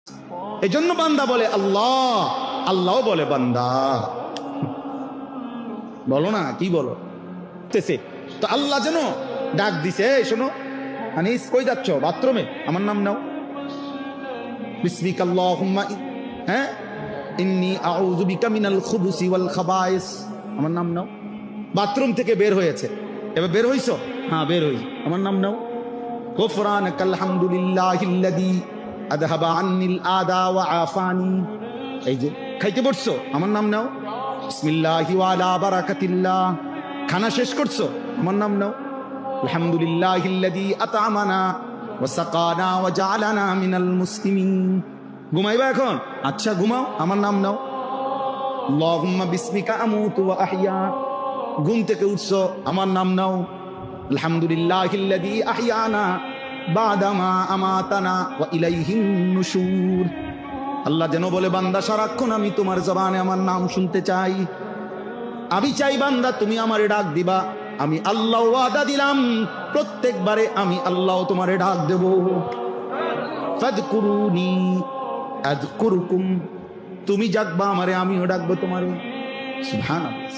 এই জন্য বান্দা বলে আল্লাহ, আল্লাহ বলে বান্দা। বলো না, কি বলো তো আল্লাহ যেন ডাক দিছে, এই শোনো আনিস, কই যাচ্ছ? বাথরুমে? আমার নাম নাও, বিসমিকাল্লাহুম্মা, হ্যাঁ, ইন্নী আউযু বিকা মিনাল খুবুসি ওয়াল খাবায়েস, আমার নাম নাও। বাথরুম থেকে বের হয়েছে, এবার বের হইছো? হ্যাঁ বের হইছি, আমার নাম নাও। গুফরানাকাল হামদুলিল্লাহিল্লাযী আযহাবা আন্নিল আদা ওয়া আফানি, এই যে খাইতে বসছো, আমার নাম নাও। বিসমিল্লাহি ওয়া আলা বারাকাতিল্লাহ, খানা শেষ করছো, আমার নাম নাও। আলহামদুলিল্লাহিল্লাযী আত'আমানা ওয়া সাকানা ওয়া জাআলানা মিনাল মুসলিমিন। ঘুমাইবা এখন? আচ্ছা ঘুমাও, আমার নাম নাও। আল্লাহুম্মা বিসমিকা আমুতু ওয়া আহইয়া, ঘুম থেকে উঠছো, আমার নাম নাও। আলহামদুলিল্লাহিল্লাযী আহইয়ানা বাদামা আমাতানা ওয়া ইলাইহিন নুশুর। আল্লাহ যেন বলে বান্দা সারাক্ষণ আমি তোমার জবানে আমার নাম শুনতে চাই। আমি চাই বান্দা তুমি আমারে ডাক দিবা। আমি আল্লাহ ওয়াদা দিলাম প্রত্যেকবারে আমি আল্লাহ তোমারে ডাক দেব। ফাযকুরুনি আযকুরুকুম, তুমি ডাকবা আমারে, আমিও ডাকবো তোমারে। সুবহানাল্লাহ।